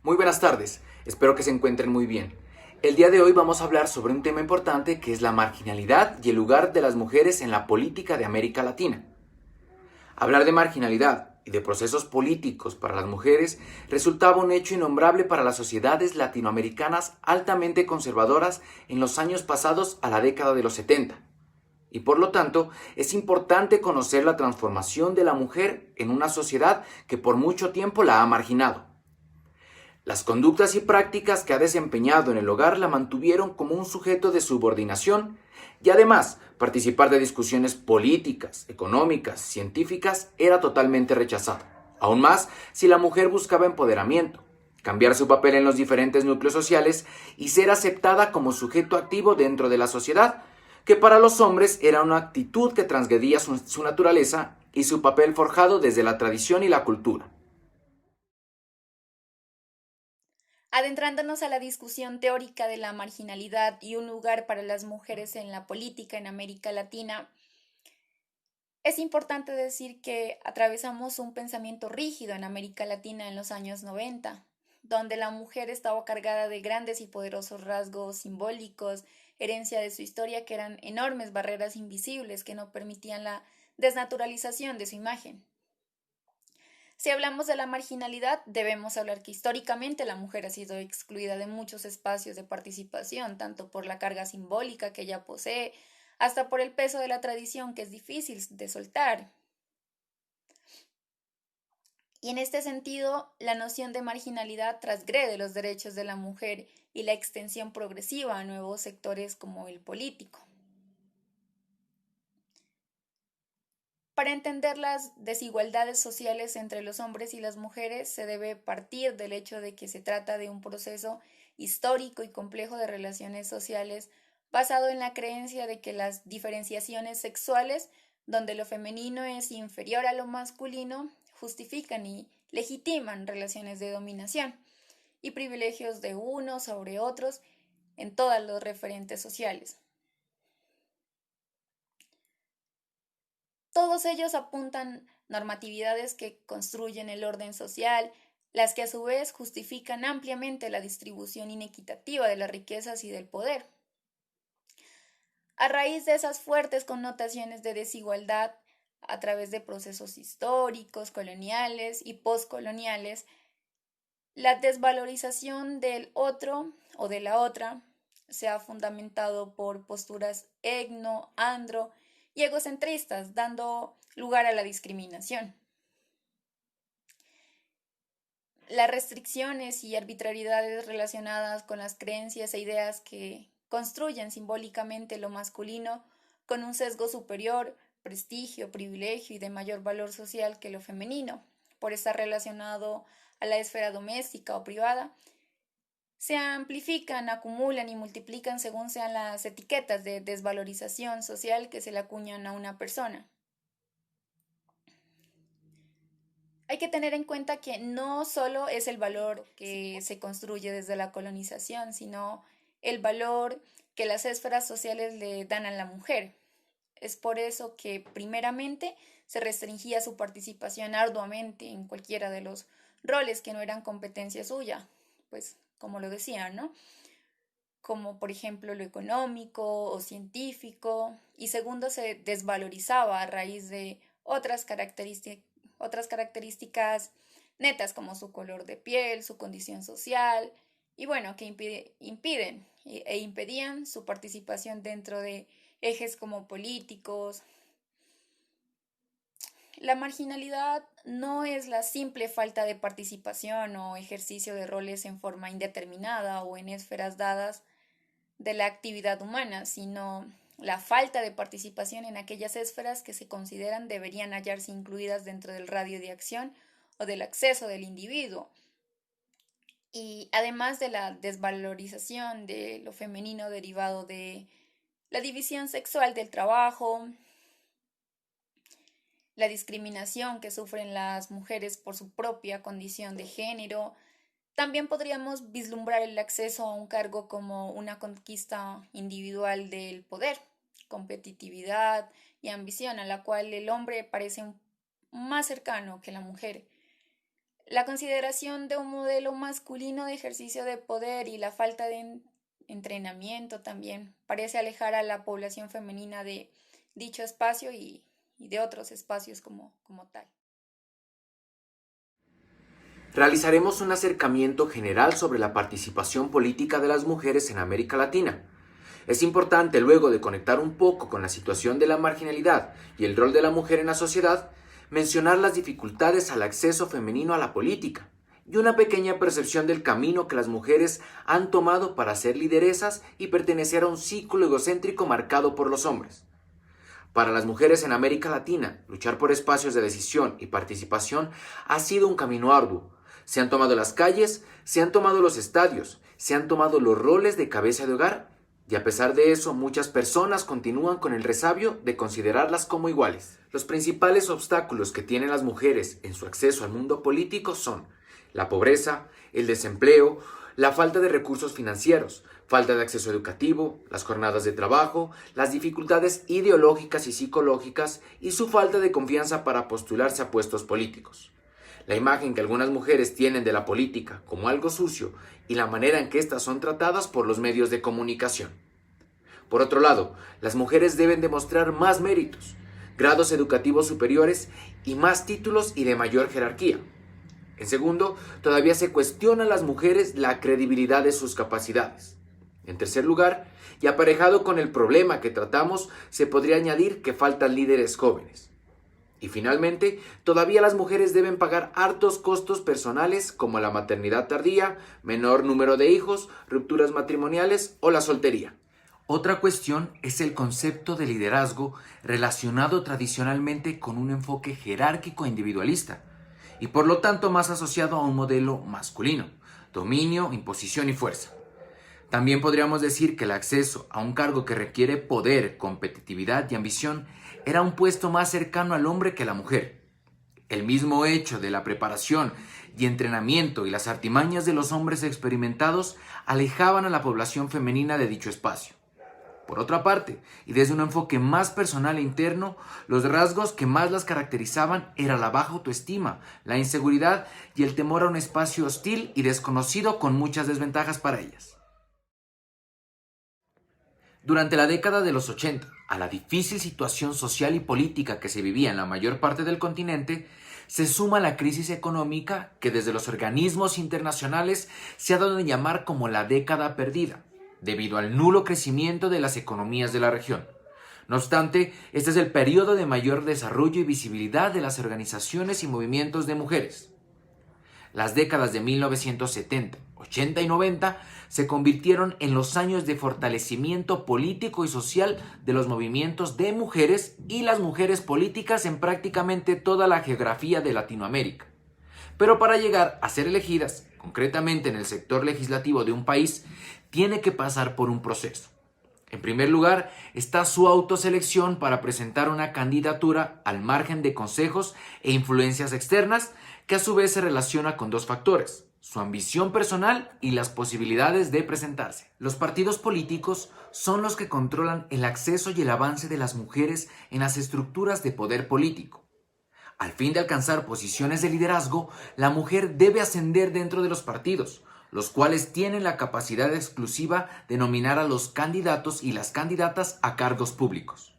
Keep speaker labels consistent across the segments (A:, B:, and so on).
A: Muy buenas tardes, espero que se encuentren muy bien. El día de hoy vamos a hablar sobre un tema importante que es la marginalidad y el lugar de las mujeres en la política de América Latina. Hablar de marginalidad y de procesos políticos para las mujeres resultaba un hecho innombrable para las sociedades latinoamericanas altamente conservadoras en los años pasados a la década de los 70. Y por lo tanto, es importante conocer la transformación de la mujer en una sociedad que por mucho tiempo la ha marginado. Las conductas y prácticas que ha desempeñado en el hogar la mantuvieron como un sujeto de subordinación y además participar de discusiones políticas, económicas, científicas era totalmente rechazado. Aún más si la mujer buscaba empoderamiento, cambiar su papel en los diferentes núcleos sociales y ser aceptada como sujeto activo dentro de la sociedad, que para los hombres era una actitud que transgredía su naturaleza y su papel forjado desde la tradición y la cultura.
B: Adentrándonos a la discusión teórica de la marginalidad y un lugar para las mujeres en la política en América Latina, es importante decir que atravesamos un pensamiento rígido en América Latina en los años 90, donde la mujer estaba cargada de grandes y poderosos rasgos simbólicos, herencia de su historia que eran enormes barreras invisibles que no permitían la desnaturalización de su imagen. Si hablamos de la marginalidad, debemos hablar que históricamente la mujer ha sido excluida de muchos espacios de participación, tanto por la carga simbólica que ella posee, hasta por el peso de la tradición que es difícil de soltar. Y en este sentido, la noción de marginalidad transgrede los derechos de la mujer y la extensión progresiva a nuevos sectores como el político. Para entender las desigualdades sociales entre los hombres y las mujeres, se debe partir del hecho de que se trata de un proceso histórico y complejo de relaciones sociales basado en la creencia de que las diferenciaciones sexuales, donde lo femenino es inferior a lo masculino, justifican y legitiman relaciones de dominación y privilegios de unos sobre otros en todos los referentes sociales. Todos ellos apuntan normatividades que construyen el orden social, las que a su vez justifican ampliamente la distribución inequitativa de las riquezas y del poder. A raíz de esas fuertes connotaciones de desigualdad, a través de procesos históricos, coloniales y postcoloniales, la desvalorización del otro o de la otra se ha fundamentado por posturas etno, andro y egocentristas, dando lugar a la discriminación. Las restricciones y arbitrariedades relacionadas con las creencias e ideas que construyen simbólicamente lo masculino con un sesgo superior, prestigio, privilegio y de mayor valor social que lo femenino, por estar relacionado a la esfera doméstica o privada, se amplifican, acumulan y multiplican según sean las etiquetas de desvalorización social que se le acuñan a una persona. Hay que tener en cuenta que no solo es el valor que se construye desde la colonización, sino el valor que las esferas sociales le dan a la mujer. Es por eso que primeramente se restringía su participación arduamente en cualquiera de los roles que no eran competencia suya, pues como lo decía, ¿no? Como por ejemplo lo económico o científico, y segundo se desvalorizaba a raíz de otras características netas como su color de piel, su condición social, y bueno, que impiden e impedían su participación dentro de ejes como políticos. La marginalidad no es la simple falta de participación o ejercicio de roles en forma indeterminada o en esferas dadas de la actividad humana, sino la falta de participación en aquellas esferas que se consideran deberían hallarse incluidas dentro del radio de acción o del acceso del individuo. Y además de la desvalorización de lo femenino derivado de la división sexual del trabajo, la discriminación que sufren las mujeres por su propia condición de género, también podríamos vislumbrar el acceso a un cargo como una conquista individual del poder, competitividad y ambición a la cual el hombre parece más cercano que la mujer. La consideración de un modelo masculino de ejercicio de poder y la falta de entrenamiento también parece alejar a la población femenina de dicho espacio y de otros espacios como tal.
A: Realizaremos un acercamiento general sobre la participación política de las mujeres en América Latina. Es importante, luego de conectar un poco con la situación de la marginalidad y el rol de la mujer en la sociedad, mencionar las dificultades al acceso femenino a la política y una pequeña percepción del camino que las mujeres han tomado para ser lideresas y pertenecer a un círculo egocéntrico marcado por los hombres. Para las mujeres en América Latina, luchar por espacios de decisión y participación ha sido un camino arduo. Se han tomado las calles, se han tomado los estadios, se han tomado los roles de cabeza de hogar, y a pesar de eso, muchas personas continúan con el resabio de considerarlas como iguales. Los principales obstáculos que tienen las mujeres en su acceso al mundo político son la pobreza, el desempleo, la falta de recursos financieros, falta de acceso educativo, las jornadas de trabajo, las dificultades ideológicas y psicológicas y su falta de confianza para postularse a puestos políticos. La imagen que algunas mujeres tienen de la política como algo sucio y la manera en que éstas son tratadas por los medios de comunicación. Por otro lado, las mujeres deben demostrar más méritos, grados educativos superiores y más títulos y de mayor jerarquía. En segundo, todavía se cuestiona a las mujeres la credibilidad de sus capacidades. En tercer lugar, y aparejado con el problema que tratamos, se podría añadir que faltan líderes jóvenes. Y finalmente, todavía las mujeres deben pagar hartos costos personales como la maternidad tardía, menor número de hijos, rupturas matrimoniales o la soltería. Otra cuestión es el concepto de liderazgo relacionado tradicionalmente con un enfoque jerárquico e individualista, y por lo tanto más asociado a un modelo masculino, dominio, imposición y fuerza. También podríamos decir que el acceso a un cargo que requiere poder, competitividad y ambición era un puesto más cercano al hombre que a la mujer. El mismo hecho de la preparación y entrenamiento y las artimañas de los hombres experimentados alejaban a la población femenina de dicho espacio. Por otra parte, y desde un enfoque más personal e interno, los rasgos que más las caracterizaban era la baja autoestima, la inseguridad y el temor a un espacio hostil y desconocido con muchas desventajas para ellas. Durante la década de los 80, a la difícil situación social y política que se vivía en la mayor parte del continente, se suma la crisis económica que desde los organismos internacionales se ha dado a llamar como la década perdida, debido al nulo crecimiento de las economías de la región. No obstante, este es el periodo de mayor desarrollo y visibilidad de las organizaciones y movimientos de mujeres. Las décadas de 1970, 80 y 90 se convirtieron en los años de fortalecimiento político y social de los movimientos de mujeres y las mujeres políticas en prácticamente toda la geografía de Latinoamérica. Pero para llegar a ser elegidas, concretamente en el sector legislativo de un país, tiene que pasar por un proceso. En primer lugar, está su autoselección para presentar una candidatura al margen de consejos e influencias externas, que a su vez se relaciona con dos factores: su ambición personal y las posibilidades de presentarse. Los partidos políticos son los que controlan el acceso y el avance de las mujeres en las estructuras de poder político. Al fin de alcanzar posiciones de liderazgo, la mujer debe ascender dentro de los partidos, los cuales tienen la capacidad exclusiva de nominar a los candidatos y las candidatas a cargos públicos.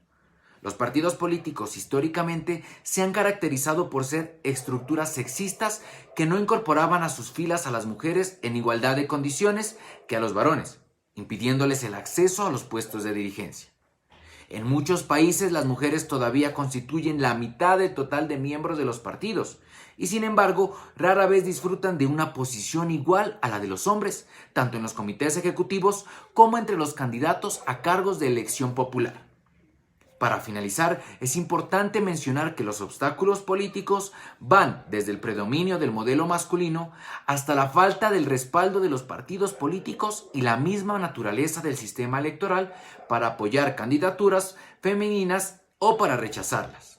A: Los partidos políticos históricamente se han caracterizado por ser estructuras sexistas que no incorporaban a sus filas a las mujeres en igualdad de condiciones que a los varones, impidiéndoles el acceso a los puestos de dirigencia. En muchos países las mujeres todavía constituyen la mitad del total de miembros de los partidos y sin embargo rara vez disfrutan de una posición igual a la de los hombres, tanto en los comités ejecutivos como entre los candidatos a cargos de elección popular. Para finalizar, es importante mencionar que los obstáculos políticos van desde el predominio del modelo masculino hasta la falta del respaldo de los partidos políticos y la misma naturaleza del sistema electoral para apoyar candidaturas femeninas o para rechazarlas.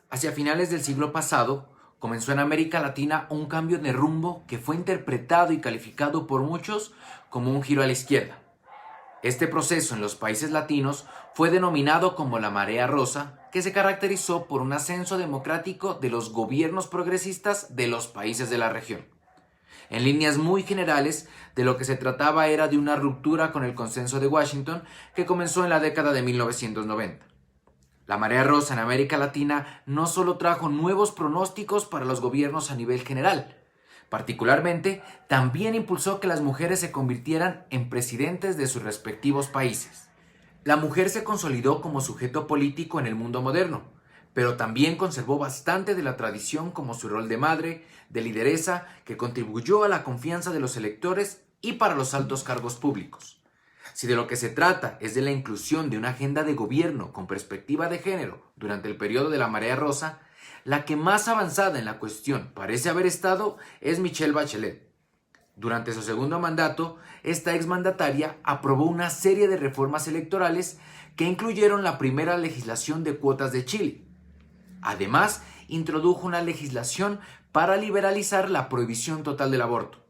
A: Hacia finales del siglo pasado, comenzó en América Latina un cambio de rumbo que fue interpretado y calificado por muchos como un giro a la izquierda. Este proceso en los países latinos fue denominado como la marea rosa, que se caracterizó por un ascenso democrático de los gobiernos progresistas de los países de la región. En líneas muy generales, de lo que se trataba era de una ruptura con el consenso de Washington que comenzó en la década de 1990. La marea rosa en América Latina no solo trajo nuevos pronósticos para los gobiernos a nivel general, particularmente también impulsó que las mujeres se convirtieran en presidentes de sus respectivos países. La mujer se consolidó como sujeto político en el mundo moderno, pero también conservó bastante de la tradición como su rol de madre, de lideresa, que contribuyó a la confianza de los electores y para los altos cargos públicos. Si de lo que se trata es de la inclusión de una agenda de gobierno con perspectiva de género durante el periodo de la marea rosa, la que más avanzada en la cuestión parece haber estado es Michelle Bachelet. Durante su segundo mandato, esta exmandataria aprobó una serie de reformas electorales que incluyeron la primera legislación de cuotas de Chile. Además, introdujo una legislación para liberalizar la prohibición total del aborto.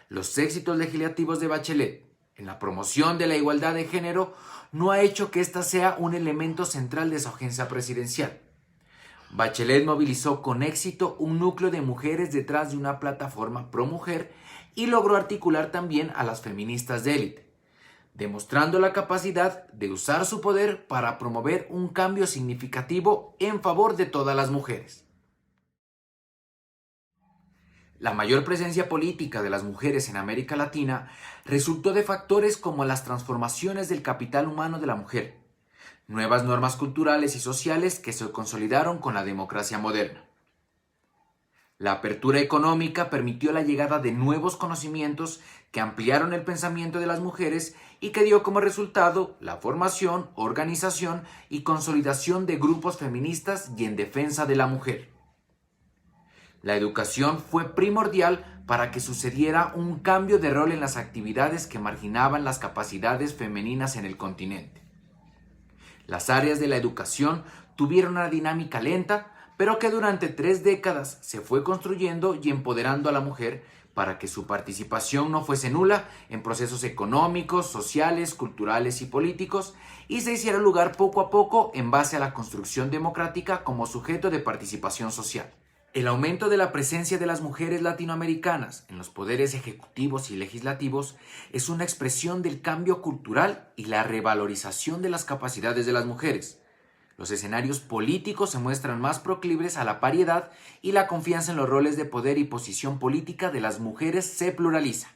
A: Los éxitos legislativos de Bachelet en la promoción de la igualdad de género no ha hecho que ésta sea un elemento central de su agencia presidencial. Bachelet movilizó con éxito un núcleo de mujeres detrás de una plataforma pro mujer y logró articular también a las feministas de élite, demostrando la capacidad de usar su poder para promover un cambio significativo en favor de todas las mujeres. La mayor presencia política de las mujeres en América Latina resultó de factores como las transformaciones del capital humano de la mujer, nuevas normas culturales y sociales que se consolidaron con la democracia moderna. La apertura económica permitió la llegada de nuevos conocimientos que ampliaron el pensamiento de las mujeres y que dio como resultado la formación, organización y consolidación de grupos feministas y en defensa de la mujer. La educación fue primordial para que sucediera un cambio de rol en las actividades que marginaban las capacidades femeninas en el continente. Las áreas de la educación tuvieron una dinámica lenta, pero que durante 3 décadas se fue construyendo y empoderando a la mujer para que su participación no fuese nula en procesos económicos, sociales, culturales y políticos, y se hiciera lugar poco a poco en base a la construcción democrática como sujeto de participación social. El aumento de la presencia de las mujeres latinoamericanas en los poderes ejecutivos y legislativos es una expresión del cambio cultural y la revalorización de las capacidades de las mujeres. Los escenarios políticos se muestran más proclives a la paridad y la confianza en los roles de poder y posición política de las mujeres se pluraliza.